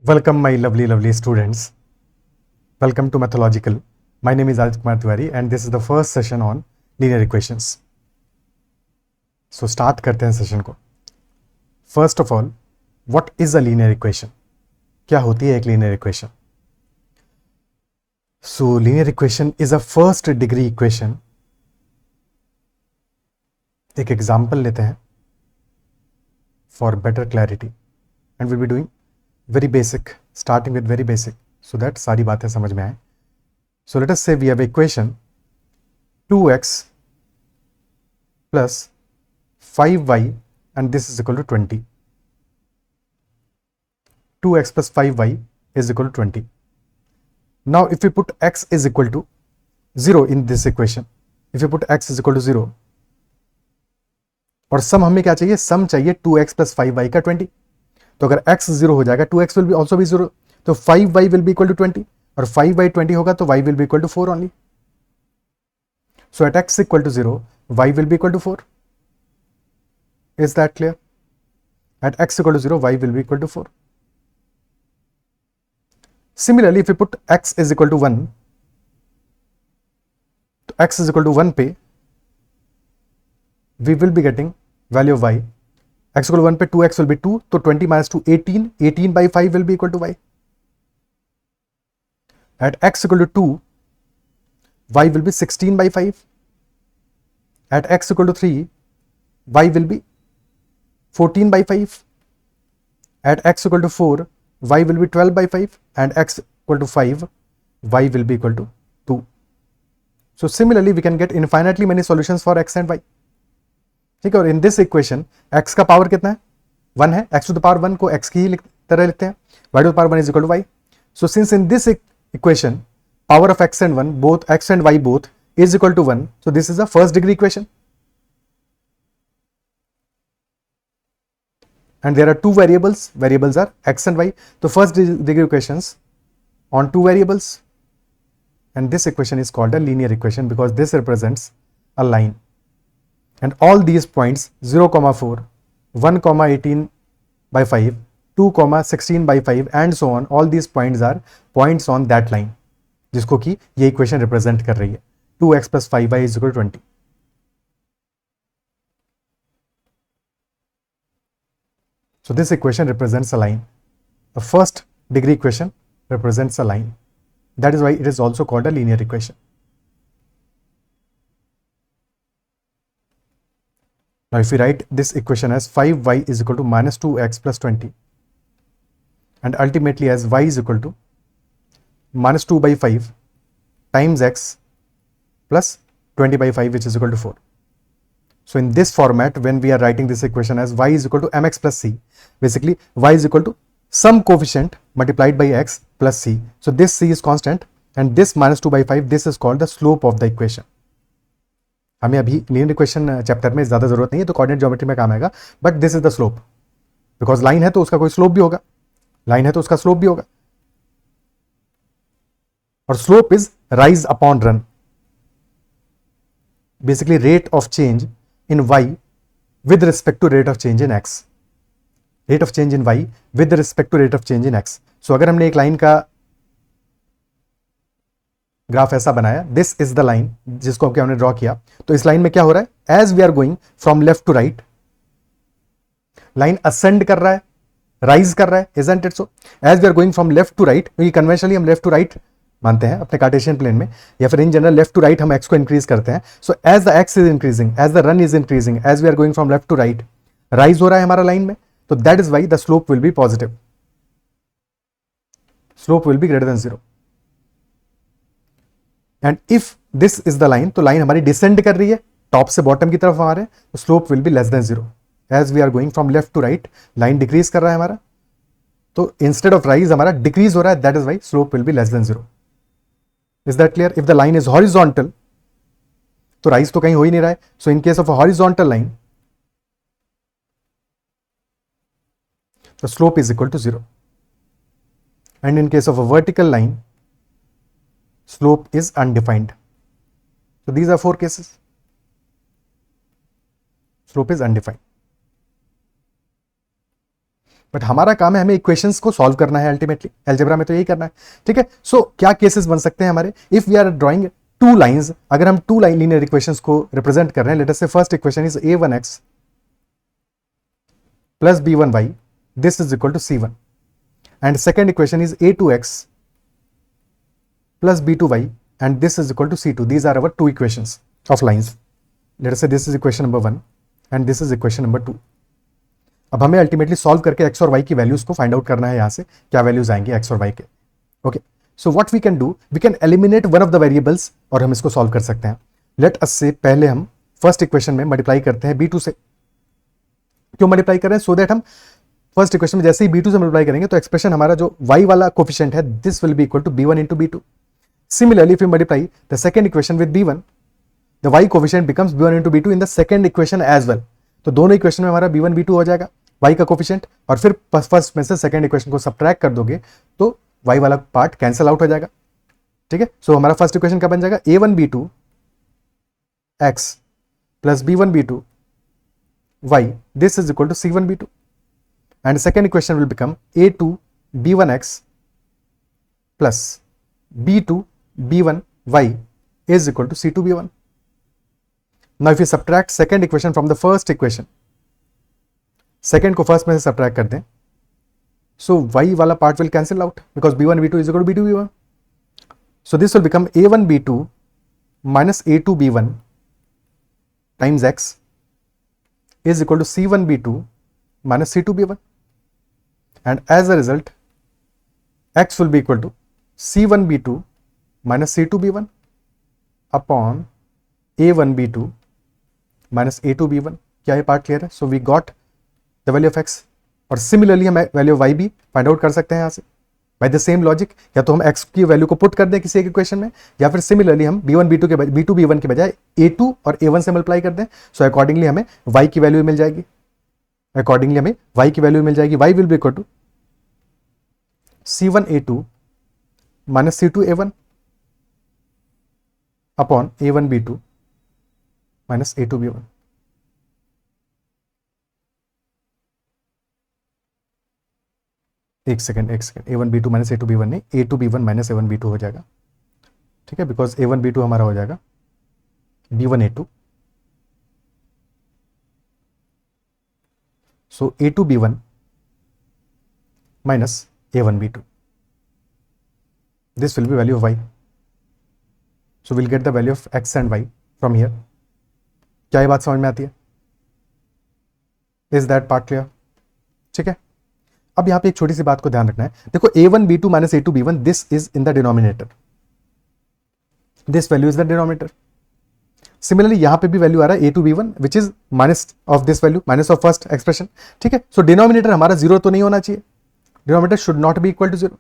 Welcome, my lovely students. Welcome to Mathological. My name is Aditya Kumar Tiwari and this is the first session on linear equations. So start करते हैं session को. First of all, what is a linear equation? क्या होती है एक linear equation? So linear equation is a first degree equation. एक example लेते हैं for better clarity and we'll be doing very basic, starting with very basic so that सारी बातें समझ में आए. So let us say we have equation 2x plus 5y and this is equal to 20. 2x plus 5y is equal to 20. Now if we put x is equal to 0 in this equation, if you put x is equal to 0 और सम हमें क्या चाहिए, सम चाहिए 2x plus 5y का 20. तो अगर x 0 हो जाएगा 2x will be also be 0, तो 5y will be equal to 20 और 5y 20 होगा तो y will be equal to 4 only. So at x equal to 0, y will be equal to 4. Is that clear? At x equal to 0, y will be equal to 4. Similarly, if we put x is equal to 1, तो x is equal to 1 पे we will be getting value of y. x equal to 1 पे 2x will be 2, तो 20 minus 2 18, 18 by 5 will be equal to y. At x equal to 2, y will be 16 by 5. At x equal to 3, y will be 14 by 5. At x equal to 4, y will be 12 by 5 and x equal to 5, y will be equal to 2. So similarly, we can get infinitely many solutions for x and y. ठीक है, और इन this equation x का power कितना है, 1 है, x to the power 1 को x की ही तरह लिखते हैं, y to the power 1 is equal to y. So since in this equation power of x and 1 both x and y both is equal to 1, so this is a first degree equation. And there are two variables are x and y. So first degree equations on two variables, and this equation is called a linear equation because this represents a line. And all these points 0, 4, 1, 18 by 5, 2, 16 by 5 and so on, all these points are points on that line जिसको कि ये equation represent कर रही है. 2x plus 5y is equal to 20. So this equation represents a line. The first degree equation represents a line. That is why it is also called a linear equation. Now if we write this equation as 5y is equal to minus 2x plus 20 and ultimately as y is equal to minus 2 by 5 times x plus 20 by 5 which is equal to 4. So in this format, when we are writing this equation as y is equal to mx plus c, basically y is equal to some coefficient multiplied by x plus c. So this c is constant and this minus 2 by 5, this is called the slope of the equation. हमें अभी linear equation chapter में ज़्यादा जरूरत नहीं है, तो coordinate geometry में काम आएगा, but this is the slope because line है तो उसका कोई स्लोप भी होगा, लाइन है तो उसका स्लोप भी होगा, और slope is rise upon run, basically rate of change in y with respect to rate of change in x, rate of change in y with respect to rate of change in x. So अगर हमने एक line का graph ऐसा बनाया, this is the line जिसको हमने draw किया, तो इस लाइन में क्या हो रहा है, as we are going from left to right, line ascend कर रहा है, राइज कर रहा है, isn't it so? As we are going from left to right, क्योंकि कन्वेंशनली हम लेफ्ट टू राइट मानते हैं अपने कार्टेशियन प्लेन में, या फिर in general left to right हम एक्स को इंक्रीज करते हैं. So as the x is increasing, as the run is increasing, as we are going from left to right, rise हो रहा है हमारा लाइन में, तो that is why the slope will be positive, slope will be greater than 0. And if this is the line, तो line हमारी descend कर रही है टॉप से बॉटम की तरफ आ रहे हैं, तो slope will be less than 0. As we are going from left to right, line decrease कर रहा है हमारा, तो इंस्टेड ऑफ राइज हमारा डिक्रीज हो रहा है, that is why slope will be less than 0. Is that clear? If the line is horizontal, तो राइज तो कहीं हो ही नहीं रहा है, so in case of a horizontal line, the slope is equal to 0. And in case of a vertical line, slope is undefined. So these are four cases. Slope is undefined. But हमारा काम है हमें equations को solve करना है ultimately, algebra में तो यही करना है, ठीक है। सो क्या केसेस बन सकते हैं हमारे, if we are drawing two lines, अगर हम टू लाइन लीनियर इक्वेशंस को रिप्रेजेंट कर रहे हैं, let us say first equation is a1x plus b1y, this is equal to c1, and second equation is a2x plus b2y and this is equal to c2. These are our two equations of lines. Let us say this is equation number 1 and this is equation number 2. अब हमें ultimately solve करके x और y की values को find out करना है, यहां से क्या वैल्यूज आएंगे x और y के। Okay, so what we can do, we can eliminate one of the variables और हम इसको सॉल्व कर सकते हैं। लेट अस से पहले हम फर्स्ट इक्वेशन में मल्टीप्लाई करते हैं b2 से। क्यों मल्टीप्लाई कर रहे हैं, सो दैट हम फर्स्ट इक्वेशन में जैसे ही b2 से मल्टीप्लाई करेंगे तो एक्सप्रेशन हमारा जो y वाला कोफिशिएंट है, this will be equal to b1 into b2। Similarly, if we multiply the second equation with b1, the y coefficient becomes b1 into b2 in the second equation as well. तो दोनों equation में हमारा b1 b2 हो जाएगा y का coefficient, और फिर first में से सेकंड इक्वेशन को सब्ट्रैक्ट कर दोगे तो y वाला पार्ट कैंसिल आउट हो जाएगा, ठीक है। सो हमारा फर्स्ट इक्वेशन क्या बन जाएगा, a1 b2 x plus b1 b2 y, this is equal to c1 b2, and second equation will become a2 b1 x plus b2 b1 y is equal to c2 b1. Now if you subtract second equation from the first equation, second को first में से subtract कर दें, so y वाला part will cancel out because b1 b2 is equal to b2 b1. So this will become a1 b2 minus a2 b1 times x is equal to c1 b2 minus c2 b1, and as a result x will be equal to c1 b2 minus c2 b1 upon a1 b2 minus a2 b1। क्या ये part clear है? So we got the value of x, और similarly हम value of y भी find out कर सकते हैं यहाँ से बाय द सेम लॉजिक। या तो हम x की वैल्यू को पुट कर दें किसी एक इक्वेशन में, या फिर सिमिलरली हम b1 b2 के b2 b1 के बजाय a2 और a1 से मल्टीप्लाई कर दें। सो अकॉर्डिंगली हमें y की वैल्यू मिल जाएगी, y will be equal to c1 a2 minus c2 a1 upon a1 b2 minus a2 b1। एक second a1 b2 minus a2 b1 नहीं, a2 b1 minus a1 b2 हो जाएगा, ठीक है, बिकॉज a1 b2 हमारा हो जाएगा b1 a2, so a2 b1 minus a1 b2, this will be value of y, so we'll get the value of x and y from here। क्या ये बात समझ में आती है? Is that part clear? ठीक है। अब यहां पे एक छोटी सी बात को ध्यान रखना है, देखो a1 b2 minus a2 b1, this is in the denominator, this value is the denominator। Similarly यहां पे भी वैल्यू आ रहा है a2 b1 which is minus of this value, minus of first expression, ठीक है। सो डिनोमिनेटर हमारा जीरो तो नहीं होना चाहिए, denominator should not be equal to zero,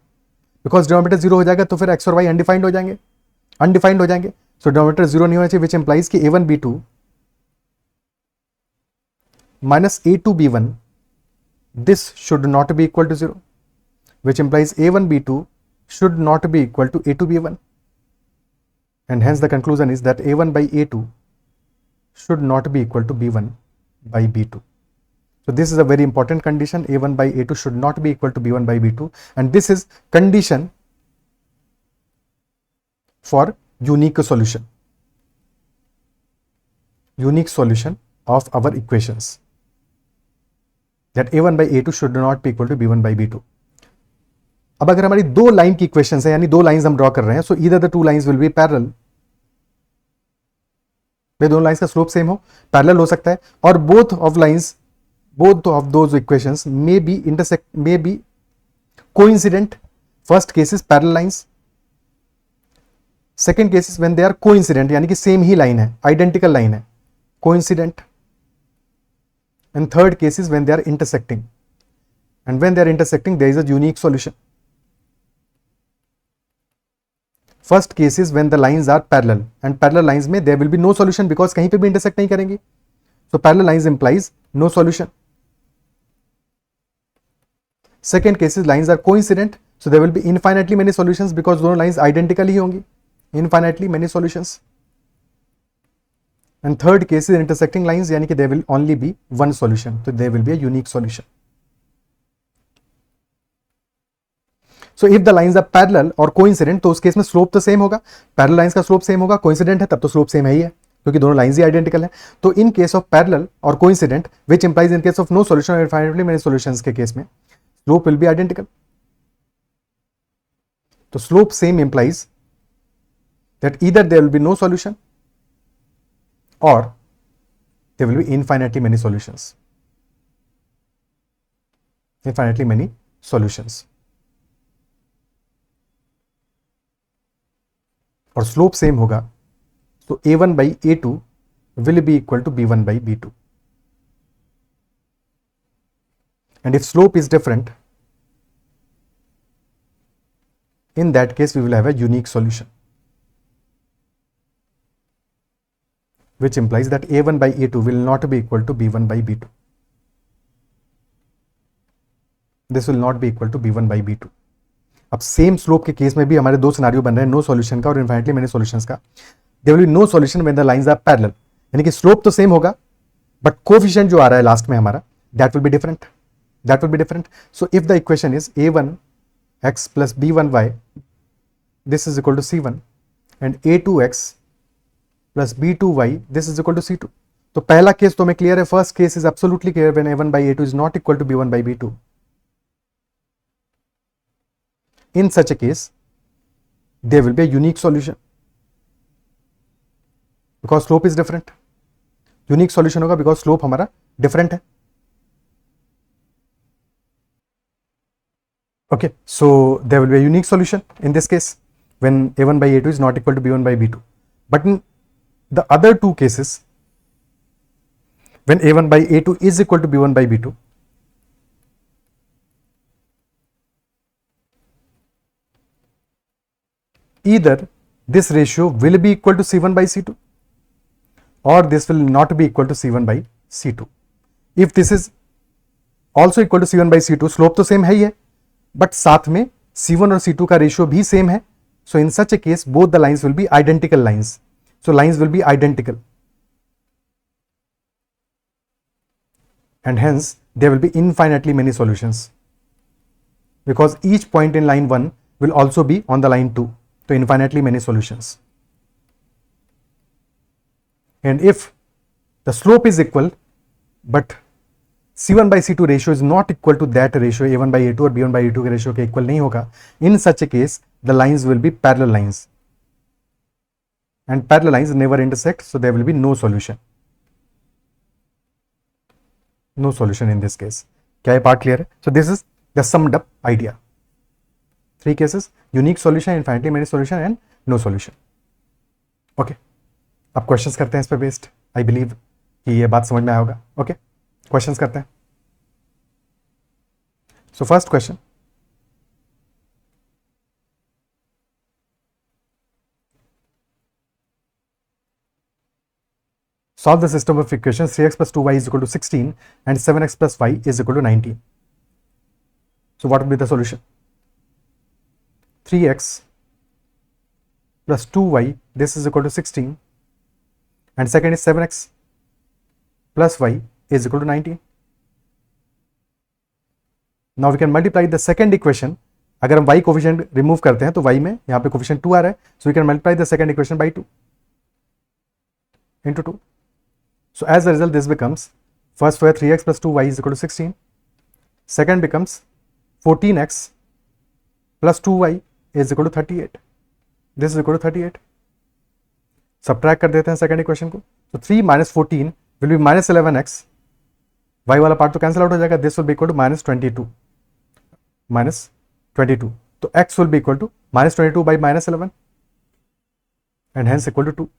because denominator zero हो जाएगा तो फिर x और y अनडिफाइंड हो जाएंगे। सो डिनोमिनेटर जीरो नहीं होना चाहिए, विच इंप्लाइज कि a1 b2 minus a2 b1, this should not be equal to zero, which implies a1 b2 should not be equal to a2 b1, and hence the conclusion is that a1 by a2 should not be equal to b1 by b2। So this is a very important condition, a1 by a2 should not be equal to b1 by b2, and this is condition for unique solution of our equations, that a1 by a2 should not be equal to b1 by b2। अब अगर हमारी दो line की equations है, यानी दो lines हम draw कर रहे हैं, so either the two lines will be parallel, वे दोनों लाइंस का स्लोप सेम हो, पैरेलल हो सकता है, और both of those equations may be coincident. First cases parallel lines, second cases when they are coincident, यानी कि सेम ही लाइन है, आइडेंटिकल लाइन है, coincident. And third cases when they are intersecting, and when they are intersecting there is a unique solution। First case is when the lines are parallel, and parallel lines में there will be no solution because कहीं पे भी intersect नहीं करेंगी, so parallel lines implies no solution। Second case is lines are coincident, so there will be infinitely many solutions because दोनों lines identical ही होंगी, infinitely many solutions। And third case is intersecting lines, यानी कि there will only be one solution, so there will be a unique solution। So if the lines are parallel और coincident, तो उस case में slope तो same होगा, parallel lines का slope same होगा, कोइंसिडेंट है तब तो स्लोप सेम है ही है, क्योंकि दोनों लाइंस ही आइडेंटिकल है। तो इन केस ऑफ पैरेलल और coincident which implies in case of no solution और इनफाइनाइटली मेनी सॉल्यूशंस के केस में स्लोप विल बी आइडेंटिकल। तो slope same implies that either there will be no solution or there will be infinitely many solutions. Infinitely many solutions. और slope same होगा, तो a1 by a2 will be equal to b1 by b2. And if slope is different, in that case we will have a unique solution, which implies that a1 by a2 will not be equal to b1 by b2. This will not be equal to b1 by b2. अब same slope के case में भी हमारे दो scenario बन रहे हैं, no solution का और इनफाइनाइटली मेनी सॉल्यूशंस का। There will be no solution when the lines are parallel, यानी कि स्लोप तो सेम होगा बट कोएफिशिएंट जो आ रहा है लास्ट में हमारा that will be different, that will be different. So if the equation is a1 x plus b1 y, this is equal to c1, and a2 x plus b2y, this is equal to c2. तो पहला case तो मैं clear है, first case is absolutely clear when a1 by a2 is not equal to b1 by b2. In such a case there will be a unique solution because slope is different. Unique solution होगा because slope हमारा different है. Okay, so there will be a unique solution in this case when a1 by a2 is not equal to b1 by b2. But in the other two cases, when a1 by a2 is equal to b1 by b2, either this ratio will be equal to c1 by c2 or this will not be equal to c1 by c2. If this is also equal to c1 by c2, slope तो same है ही है but साथ में c1 और c2 का ratio भी same है. So in such a case both the lines will be identical lines. So lines will be identical and hence there will be infinitely many solutions because each point in line 1 will also be on the line 2. So infinitely many solutions. And if the slope is equal but c1 by c2 ratio is not equal to that ratio, a1 by a2 or b1 by a2 के ratio के equal नहीं होगा, in such a case the lines will be parallel lines and parallel lines never intersect, so there will be no solution. No solution in this case. क्या ये part clear है? So this is the summed up idea. Three cases: unique solution, infinitely many solution and no solution. Okay. अब questions करते हैं इस पे based. I believe कि ये बात समझ में आया होगा. ओके, क्वेश्चंस करते हैं. So first question, solve the system of equations 3x plus 2y is equal to 16 and 7x plus y is equal to 19. So what will be the solution? 3x plus 2y, this is equal to 16, and second is 7x plus y is equal to 19. Now we can multiply the second equation. अगर हम y coefficient remove करते हैं तो y में यहाँ पे coefficient 2 आ रहा है, so we can multiply the second equation by 2 into 2. So as a result this becomes, first where 3x plus 2y is equal to 16, second becomes 14x plus 2y is equal to 38. This is equal to 38. Subtract कर देते हैं second equation को. So 3 minus 14 will be minus 11x. y वाला part तो cancel out हो जाएगा. This will be equal to minus 22. Minus 22. तो x will be equal to minus 22 by minus 11 and hence equal to 2.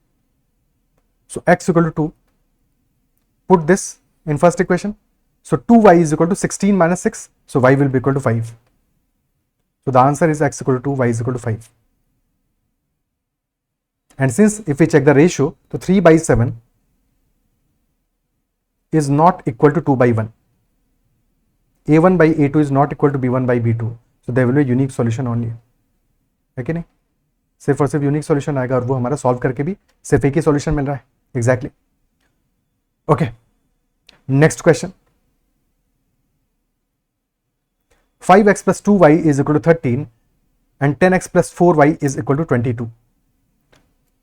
So x equal to 2. Put this in first equation. So 2y is equal to 16 minus 6. So y will be equal to 5. So the answer is x equal to 2, y is equal to 5. And since if we check the ratio, so 3 by 7 is not equal to 2 by 1. a1 by a2 is not equal to b1 by b2. So there will be a unique solution only. है कि नहीं? सिर्फ और सिर्फ unique solution आएगा और वो हमारा सॉल्व करके भी सिर्फ एक ही सॉल्यूशन मिल रहा है. Exactly. Okay, next question. 5x plus 2y is equal to 13 and 10x plus 4y is equal to 22.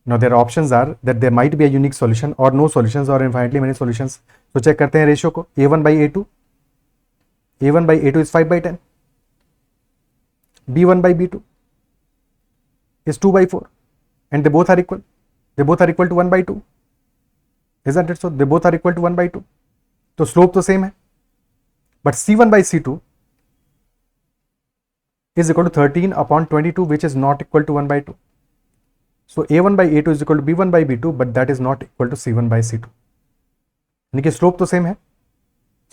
Now their options are that there might be a unique solution or no solutions or infinitely many solutions. So check करते हैं ratio को, a1 by a2, a1 by a2 is 5 by 10, b1 by b2 is 2 by 4, and they both are equal. They both are equal to 1 by 2, isn't it? So they both are equal to 1 by 2. तो slope तो same है, but c1 by c2 is equal to 13 upon 22, which is not equal to 1 by 2. So a1 by a2 is equal to b1 by b2, but that is not equal to c1 by c2. यानी कि slope तो same है,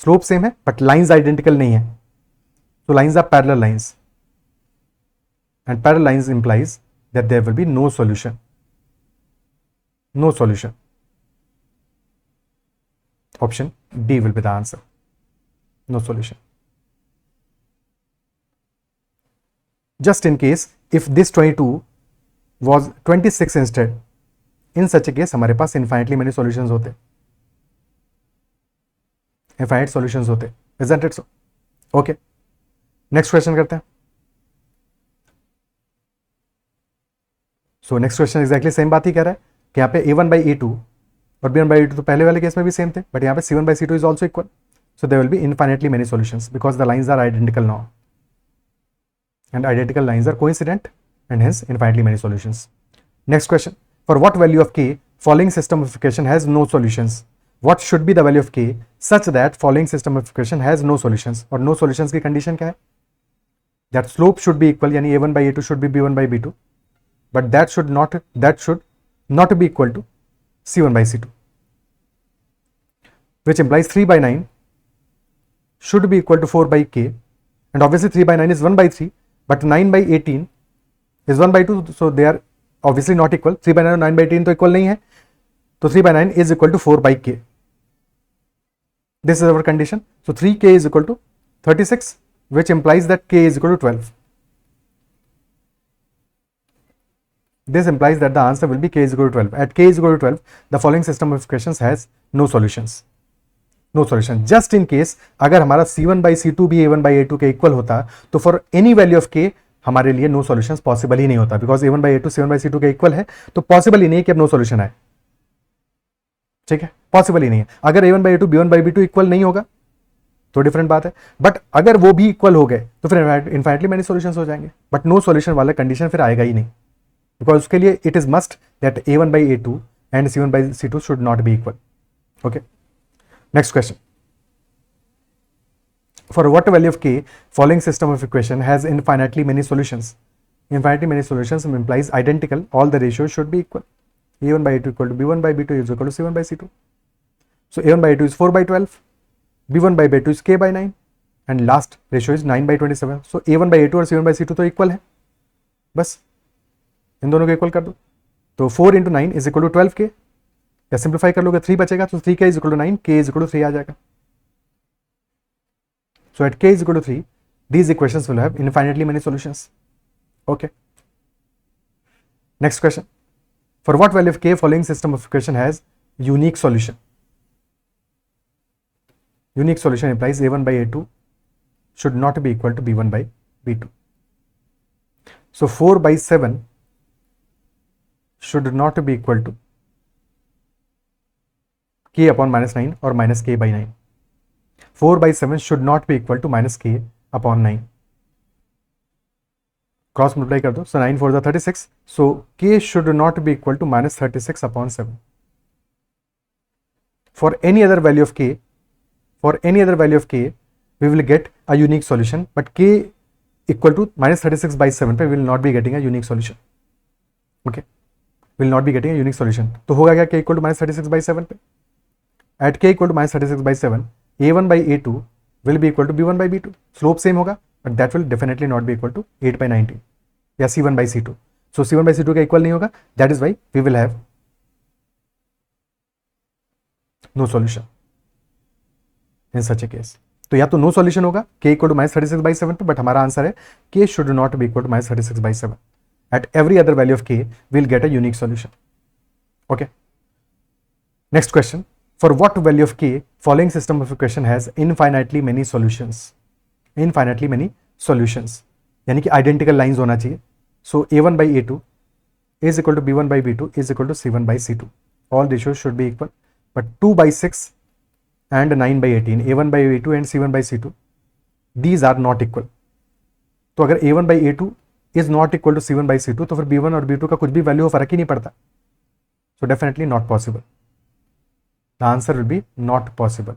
slope same है, but lines identical नहीं है. So lines are parallel lines, and parallel lines implies that there will be no solution. No solution. Option D will be the answer. No solution. Just in case if this 22 was 26 instead, in such a case हमारे पास infinitely many solutions होते, infinite solutions होते, isn't it so? Okay, next question करते हैं. So next question exactly same बात ही कह रहा है कि यहाँ पे a1 by a2 और b1 by a2 तो पहले वाले केस में भी सेम थे, बट यहाँ पे c1 by c2 is also equal. So there will be infinitely many solutions because the lines are identical now, and identical lines are coincident, and hence infinitely many solutions. Next question, for what value of k following system of equation has no solutions? What should be the value of k such that following system of equation has no solutions? और no solutions की condition क्या है? That slope should be equal, यानी a1 by a2 should be b1 by b2, but that should not be equal to c1 by c2, which implies 3 by 9 should be equal to 4 by k, and obviously 3 by 9 is 1 by 3, but 9 by 18 is 1 by 2, so they are obviously not equal. 3 by 9 और 9 by 18 तो equal नहीं है, तो 3 by 9 is equal to 4 by k. This is our condition. So 3k is equal to 36, which implies that k is equal to 12. This implies that the answer will be k is equal to 12. At k is equal to 12, the following system of equations has no solutions. No solution. Just in case अगर हमारा c1 by c2 भी a1 by a2 के equal होता, तो for any value of k हमारे लिए no solutions possible ही नहीं होता, because a1 by a2 c1 by c2 के इक्वल है, तो पॉसिबल ही नहीं है कि अब नो सोल्यूशन आए. ठीक है, पॉसिबल ही नहीं है. अगर a1 by a2 b1 by b2 equal नहीं होगा तो डिफरेंट बात है, बट अगर वो भी इक्वल हो गए तो फिर इनफाइनेटली मेनी सॉल्यूशंस हो जाएंगे, बट नो सॉल्यूशन वाला कंडीशन फिर आएगा ही नहीं, बिकॉज उसके लिए it is must that a1 by a2 and c1 by c2 should not be equal. Okay, next question. For what value of k following system of equation has infinitely many solutions? Infinitely many solutions implies identical, all the ratios should be equal. a1 by a2 equal to b1 by b2 is equal to c1 by c2. So a1 by a2 is 4 by 12, b1 by b2 is k by 9, and last ratio is 9 by 27. So a1 by a2 और c1 by c2 तो equal है, बस इन दोनों को equal कर दो, तो 4 into 9 is equal to 12k, या सिंप्लीफाई कर लोगे 3 बचेगा, तो 3k is equal to 9, k is equal to 3 आ जाएगा. So at k is equal to 3, these equations will have infinitely many solutions. Okay. Next question. For what value of k following system of equation has unique solution? Unique solution implies a1 by a2 should not be equal to b1 by b2. So 4 by 7 should not be equal to k upon minus 9 or minus k by 9. 4 by 7 should not be equal to minus k upon 9. Cross multiply कर दो, so 9 4 is 36. So k should not be equal to minus 36 upon 7. For any other value of k, we will get a unique solution, but k equal to minus 36 by 7 पे we will not be getting a unique solution. Okay, we will not be getting a unique solution. तो होगा क्या k equal to minus 36 by 7 पे? At k equal to minus 36 by 7, a1 by a2 will be equal to b1 by b2. Slope same होगा, but that will definitely not be equal to 8 by 19 या c1 by c2. So c1 by c2 का equal नहीं होगा, that is why we will have no solution in such a case. तो या तो no solution होगा k equal to minus 36 by 7 पे, but हमारा आंसर है k should not be equal to minus 36 by 7. At every other value of k, we will get a unique solution. Okay. Next question. For what value of k following system of equation has infinitely many solutions? Infinitely many solutions यानी कि identical lines होना चाहिए, So a1 by a2 is equal to b1 by b2 is equal to c1 by c2. All ratios should be equal. But 2 by 6 and 9 by 18, a1 by a2 and c1 by c2, these are not equal. तो अगर a1 by a2 is not equal to c1 by c2 तो फिर b1 और b2 का कुछ भी value फर्क ही नहीं पड़ता. So definitely not possible. The answer will be not possible.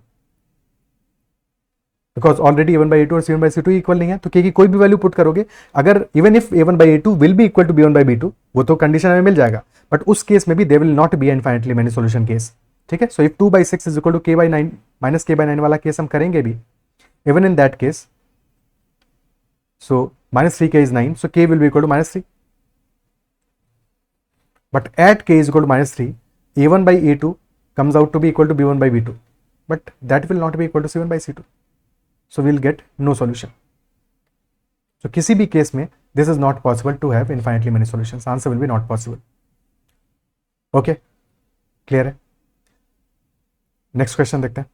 Because already a1 by a2 और c1 by c2 इक्वल नहीं है, तो k की कोई भी वैल्यू पुट करोगे, अगर even if a1 by a2 will be equal to b1 by b2, वो तो कंडीशन हमें मिल जाएगा, बट उस केस में भी they will not be infinitely many solution case. ठीक है. So if 2 by 6 is equal to k by 9 minus k by 9 वाला केस हम करेंगे भी, even in that case, so minus 3k is 9, so k will be equal to minus 3. But at k is equal to minus 3, a1 by a2 comes out to be equal to b1 by b2, but that will not be equal to c1 by c2. So we will get no solution. So किसी भी case में this is not possible to have infinitely many solutions. Answer will be not possible. Okay, clear है. Next question देखते हैं.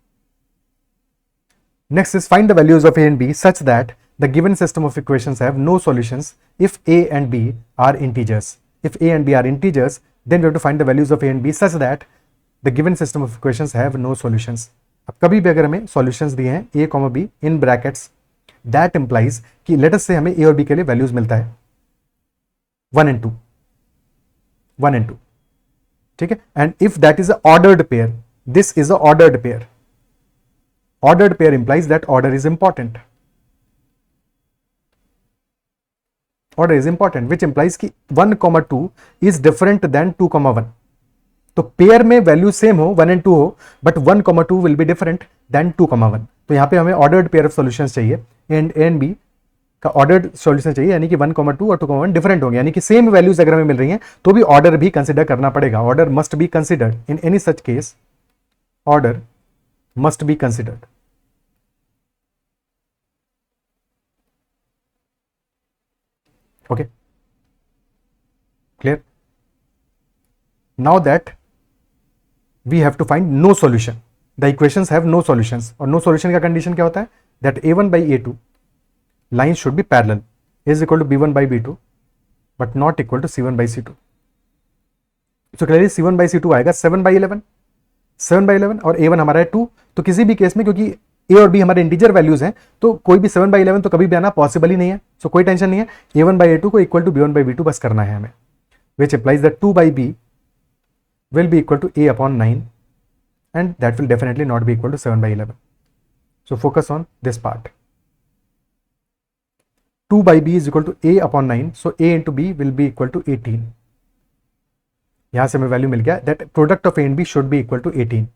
Next is find the values of a and b such that the given system of equations have no solutions if a and b are integers. If a and b are integers, then we have to find the values of a and b such that the given system of equations have no solutions. अब कभी भी अगर हमें solutions दिए हैं a, b in brackets, that implies कि let us say हमें a और b के लिए values मिलता है 1 and 2, 1 and 2. ठीक है. And if that is a ordered pair, this is a ordered pair. Ordered pair implies that order is important. Order is important, which implies कि 1, 2 is different than 2, 1. तो pair में value same हो 1 and 2 हो, but 1, 2 will be different than 2, 1. तो यहाँ पे हमें ordered pair of solutions चाहिए, एंड ए एंड बी का ऑर्डर्ड सॉल्यूशन चाहिए, यानी कि 1, 2 और 2, 1 डिफरेंट होंगे, यानी कि सेम वैल्यूज अगर हमें मिल रही हैं तो भी ऑर्डर भी कंसिडर करना पड़ेगा. Order must be considered in any such case. Order must be considered. Okay, clear? Now that we have to find no solution, the equations have no solutions, और no solution का condition क्या होता है, that a1 by a2 lines should be parallel is equal to b1 by b2 but not equal to c1 by c2. So clearly c1 by c2 आएगा 7 by 11, 7 by 11 और a1 हमारा है 2. तो किसी भी केस में क्योंकि a और b हमारे इंटीजर वैल्यूज हैं, तो कोई भी 7 by 11 तो कभी भी आना पॉसिबल ही नहीं है. सो कोई टेंशन नहीं है, a1 by a2 को equal to b1 by b2 बस करना है हमें, विच implies that 2 by b will be equal to a upon 9 and that will definitely not be equal to 7 by 11. So focus on this part. 2 by b is equal to a upon 9, so a into b will be equal to 18. यहां से हमें value मिल गया that product of a and b should be equal to 18.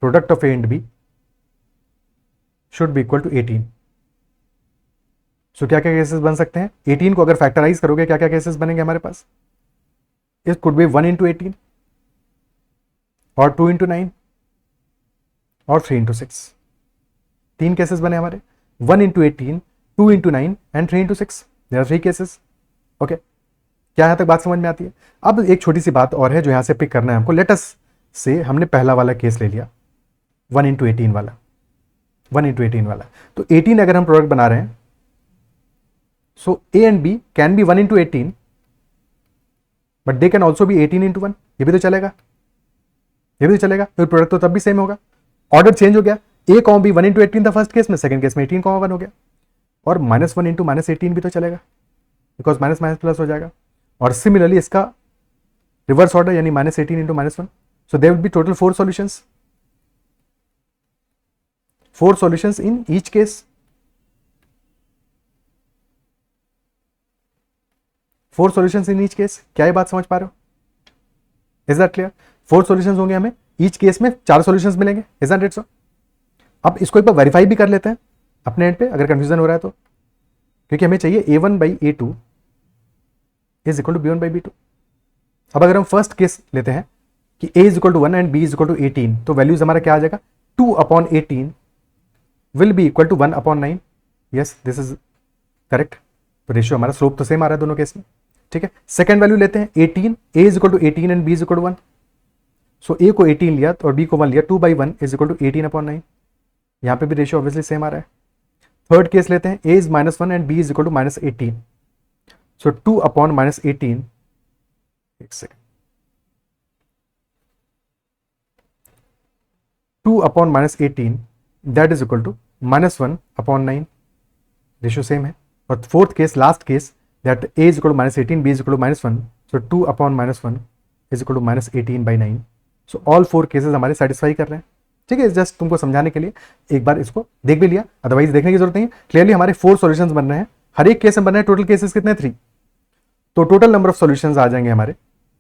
Product of a and b should be equal to 18. So क्या क्या cases बन सकते हैं, 18 को अगर फैक्टराइज करोगे क्या क्या केसेस बनेंगे हमारे पास, इट कुड बी 1 into 18 और 2 into 9 और 3 into 6. 3 केसेस बने हमारे, 1 into 18, 2 into 9 and 3 into 6. There are 3 cases. Okay, क्या यहां तक बात समझ में आती है? अब एक छोटी सी बात और है जो यहां से पिक करना है हमको. लेट अस से हमने पहला वाला केस ले लिया 1 into 18 वाला, 1 into 18 वाला. तो 18 अगर हम प्रोडक्ट बना रहे हैं, सो a and b can be 1 into 18 but they can also be 18 into 1. ये भी तो चलेगा, ये भी तो चलेगा, तो प्रोडक्ट तो तब भी सेम होगा. ऑर्डर चेंज हो गया, a कॉम बी 1 into 18 था फर्स्ट केस में, सेकंड केस में 18, 1 हो गया. और -1 into -18 भी तो चलेगा, बिकॉज माइनस माइनस प्लस हो जाएगा. और सिमिलरली इसका रिवर्स ऑर्डर यानी -18 into -1. So there will be total 4 solutions, 4 solutions in each case. 4 solutions in each case. क्या ये बात समझ पा रहे हो? Is that clear? 4 solutions होंगे हमें, each case में 4 solutions मिलेंगे. Is that it so? अब इसको एक बार वेरीफाई भी कर लेते हैं अपने एंड पे, अगर कंफ्यूजन हो रहा है तो, क्योंकि हमें चाहिए a1 by a2 is equal to b1 by b2. अब अगर हम फर्स्ट केस लेते हैं कि a is equal to 1 and b is equal to 18, तो वैल्यूज हमारा क्या आ जाएगा, 2 upon 18 will be equal to 1 upon 9. Yes, this is correct. तो रेशियो हमारा स्लोप तो सेम आ रहा है दोनों केस में. ठीक है, सेकंड वैल्यू लेते हैं 18, a is equal to 18 and b is equal to 1. So a को 18 लिया और b को 1 लिया, 2 by 1 is equal to 18 upon 9. यहाँ पे भी रेशियो ऑब्वियसली सेम आ रहा है. थर्ड केस लेते हैं, a is -1 and b is equal to -18. So 2 upon minus 18, एक second, 2 upon minus 18 that is equal to minus 1 upon 9. Ratio same है. और fourth case, last case, that a is equal to minus 18, b is equal to minus 1. So 2 upon minus 1 is equal to minus 18 by 9. So all four cases हमारे satisfy कर रहे हैं. ठीक है, just तुमको समझाने के लिए एक बार इसको देख भी लिया, अदरवाइज देखने की जरूरत नहीं है. क्लियरली हमारे 4 सॉल्यूशंस बन रहे हैं, हर एक केस में बन रहे हैं. टोटल केसेस कितने, 3. तो टोटल नंबर ऑफ सॉल्यूशंस आ जाएंगे हमारे,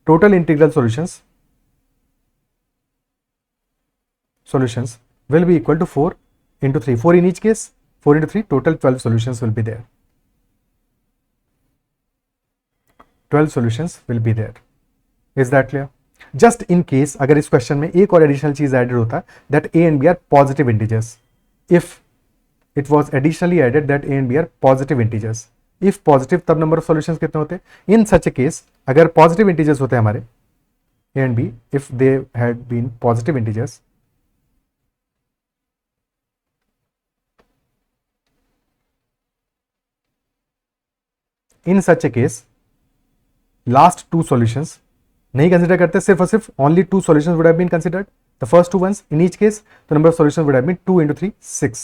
total integral solutions will be equal to 4 into 3. 4 in each case, 4 into 3, total 12 solutions will be there. 12 solutions will be there. Is that clear? Just in case अगर इस question में एक और additional चीज added होता, that a and b are positive integers. If it was additionally added that a and b are positive integers. If positive, तब number of solutions कितने होते? In such a case, अगर positive integers होते हमारे a and b, if they had been positive integers, in such a case last 2 solutions नहीं consider करते, सिर्फ और सिर्फ only 2 solutions would have been considered, the first 2 ones in each case. The number of solutions would have been 2 into 3, 6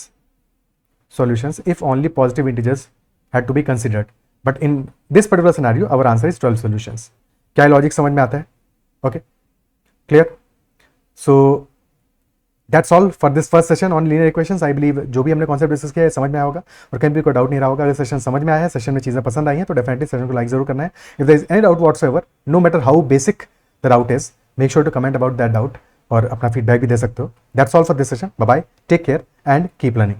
solutions if only positive integers had to be considered. But in this particular scenario our answer is 12 solutions. क्या logic समझ में आता है? Okay, clear. So that's all for this first session on linear equations. I believe जो भी हमने concept discuss किया है समझ में आया होगा और कहीं भी कोई डाउट नहीं रहा होगा. अगर सेशन समझ में आया है, सेशन में चीज़ें पसंद आई हैं, तो डेफिनेटली सेशन को लाइक जरूर करना है. If there is any doubt whatsoever, no matter how basic the doubt is, make sure to comment about that doubt और अपना फीडबैक भी दे सकते हो. That's all for this session. Bye bye, take care and keep learning.